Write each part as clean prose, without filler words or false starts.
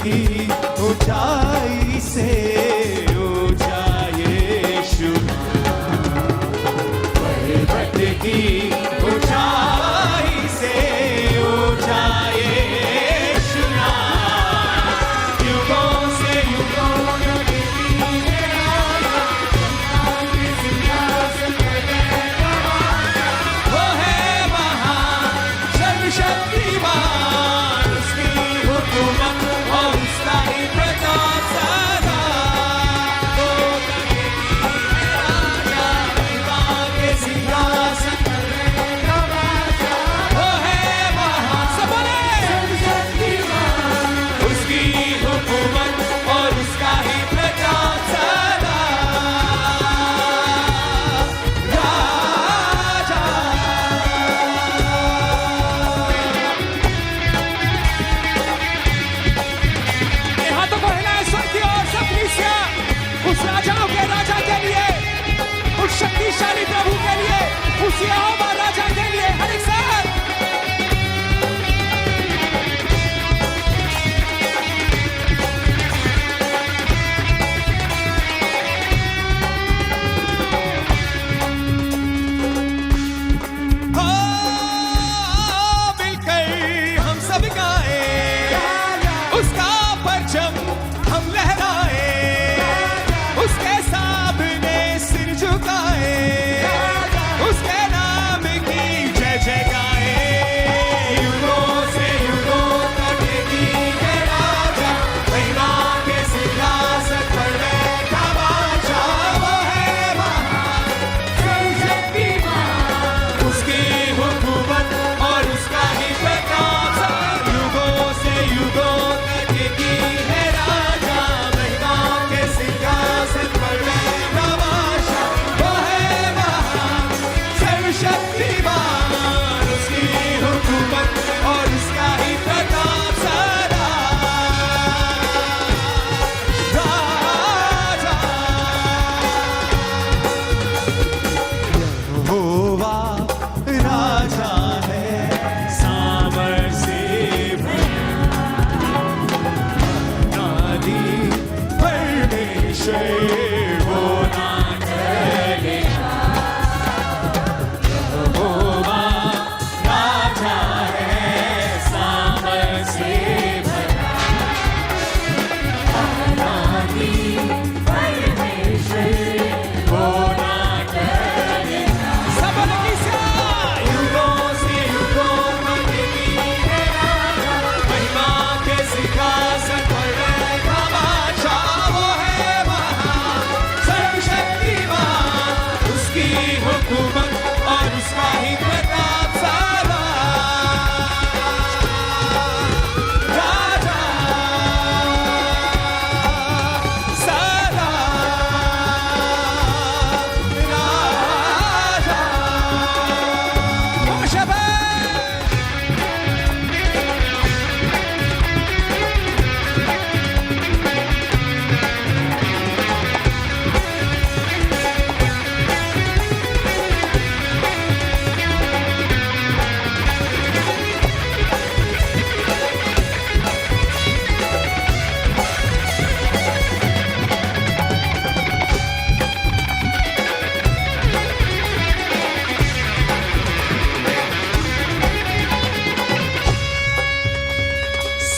की ऊंचाई से ऊंचा यीशु, पर्वत की ऊंचाई से ऊंचा यीशु नाम, युगों से युगों तक वो है महान सर्वशक्तिमान, उसकी हुकूमत और उसका ही प्रताप सदा। वो राजा महिमा के सिंहासन पर रहेगा बादशाह। वो है महान, सब बोले, उसकी हुकूमत और उसका ही प्रताप सदा। राजा ये हाथों को हिलाए स्वर की ओर, सब कलीसिया उस राजाओं के राजा के लिए, उस शक्तिशाली प्रभु के लिए, उस यहोवा राजा के लिए हर एक साथ। हो मिलकर हम सब गाएं, उसका परचम हम लहराएं, उसके सामने सिर झुकाएं, उसके नाम की जय जय गाएं। युगों से युगों तक की है राजा, महिमा के सिंहासन पर बैठा बादशाह। वो है महान सर्वशक्तिमान, उसकी हुकूमत और उसका ही प्रताप सदा। युगों से युगों तक की है राजा, महिमा के सिंहासन पर बैठा बादशाह। वो है महान सर्वशक्तिमान, उसकी हुकूमत और उसका ही प्रताप सदा। राजा यहोवा राजा है, सामर्थ्य से नादी परमेश्वर वो ना टलेगा। यहोवा राजा है, सामर्थ्य से भरा, नादी परमेश्वर वो ना टलेगा। सब कलीसिया युगों से युगों तक की है राजा, महिमा के सिंहासन पर बैठा बादशाह। वो है महान सर्वशक्तिमान, उसकी हुकूमत और उसका ही प्रताप सदा। राजा सदा राजा वर्षिप।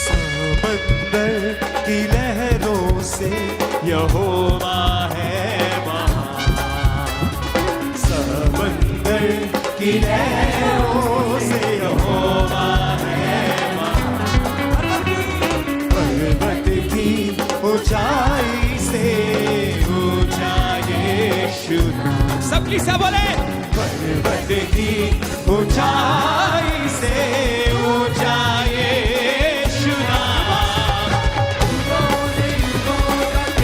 समंदर की लहरों से यहोवा है महान, समंदर की लहरों से यहोवा है महान, पर्वत की ऊंचाई से ऊंचा यीशु नाम। सब कलीसिया बोले, पर्वत की ऊंचाई से ऊंचा यीशु नाम।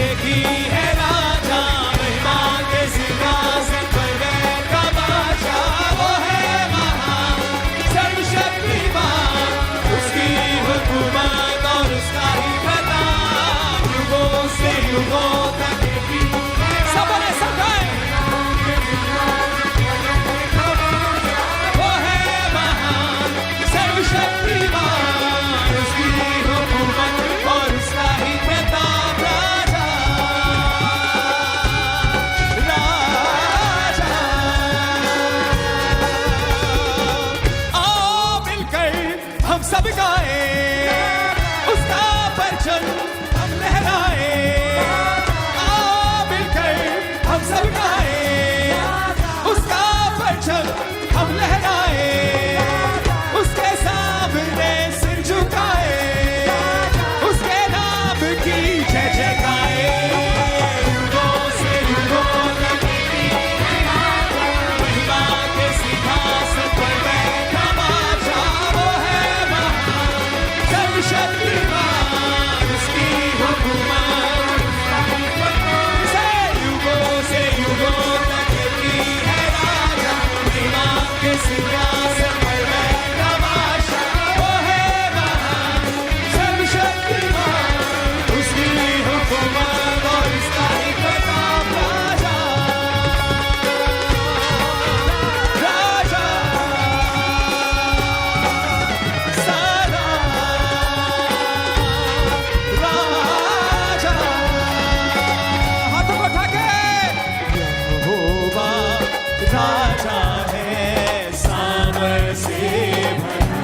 एक ही है राजा, महिमा के सिंहासन पर बैठा बादशाह। वो है महान सर्वशक्तिमान, उसकी हुकूमत और उसका ही प्रताप। युगों से युगों तक की सब बोले, सब गाएं। वो है सब गाए उसका परचम हम लहराए मिलकर हम सब गाए उसका परचम हम लहराए उसके सामने सिर झुकाए उसके नाम की जय जय गाए युगों से युगों तक महिमा के सिंहासन पर बैठा बादशाह वो है महान सर्वशक्तिमान उसकी हुकूमत से युगों तक की है राजा महिमा के सिंहासन पर बैठा बादशाह वो है महान सर्वशक्तिमान उसकी हुकूमत और इसका ही प्रताप राजा राजा सदा राजा हाथों को उठा के यहोवा राजा है सामर्थ से भरा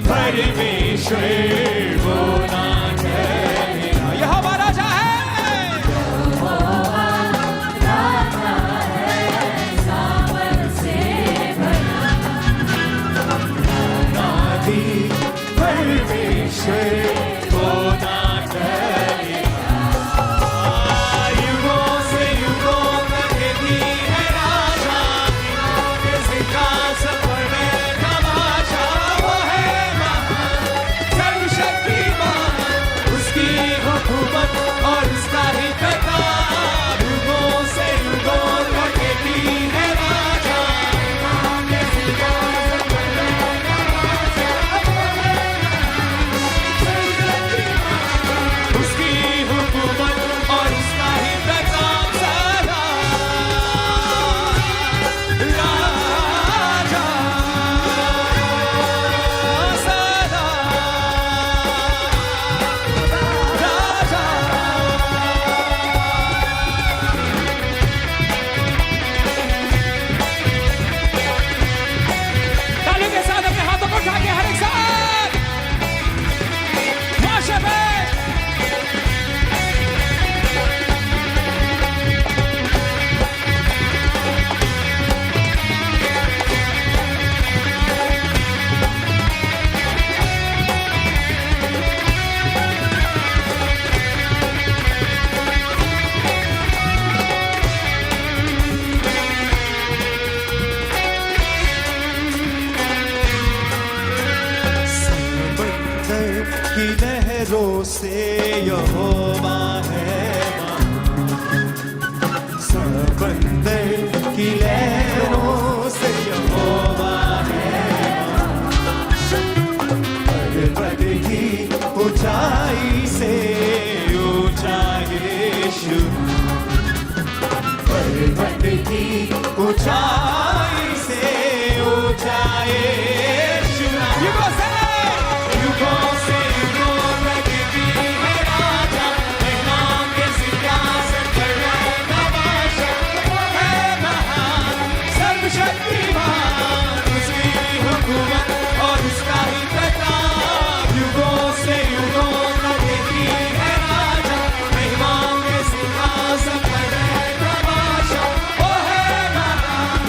परमेश्वर वो ना करेगा यहोवा राजा है नादी परमेश्वर वो ना करेगा युगों से युगों तक भी है राजा के सिंहासन पर बैठा बादशाह वो है महान सर्वशक्तिमान उसकी हुकूमत और उसका ही प्रताप युगों से युगों तक भी है राजा के सिंहासन पर बैठा बादशाह वो है सर्वशक्तिमान उसकी हुकूमत और उसका ही प्रताप सदा राजा सदा राजा तालियों के साथ अपने हाथों को उठा के हर एक साथ वर्शिप है समंदर की लहरों से यहोवा है समंदर की लहरों से यहोवा है पर्वत की ऊंचाई से ऊंचा यीशु पर्वत की ऊंचाई से ऊंचा यीशु युगों से युगों तक भी है राजा महिमा के सिंहासन पर बैठा बादशाह वो है महान सर्वशक्तिमान उसकी हुकूमत और उसका ही प्रताप युगों से युगों तक भी है राजा महिमा के सिंहासन पर बैठा बादशाह वो है महान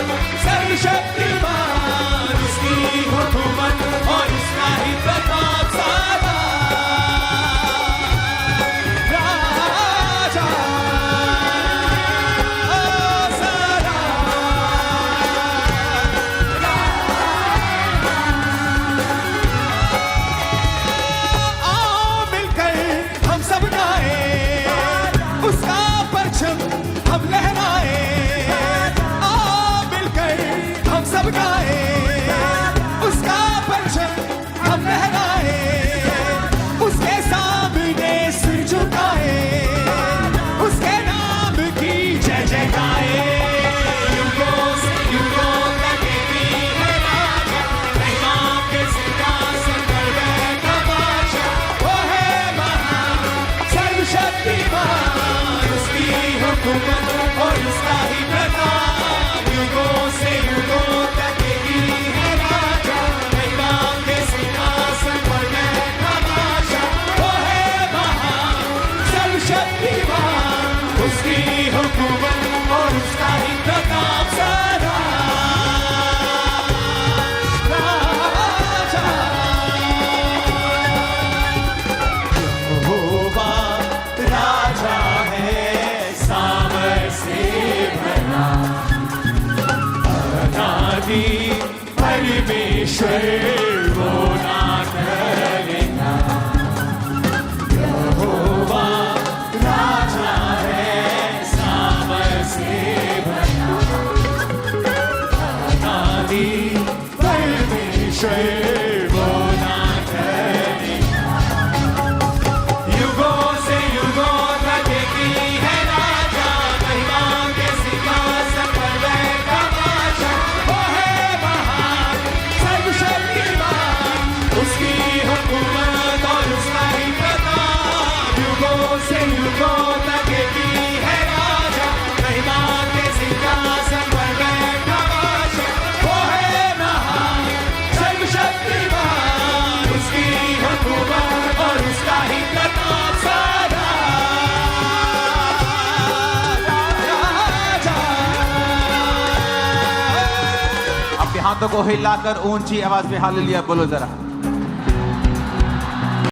परमेश्वर वो ना टलेगा। यहोवा राजा है सामर्थ्य से भरा, अनादि परमेश्वर वो ना टलेगा। युगों से युगों तक एक ही है राजा, महिमा के सिंहासन पर बैठा बादशाह। वो है महान सर्वशक्तिमान, उसकी हुकूमत और उसका ही प्रताप। युगों से युगों तक एक ही है राजा, महिमा के सिंहासन पर बैठा बादशाह। वो है महान सर्वशक्तिमान, उसकी हुकूमत और उसका ही प्रताप। सारा राजा। अपने हाथों को हिलाकर ऊंची आवाज में हालेलुया बोलो जरा।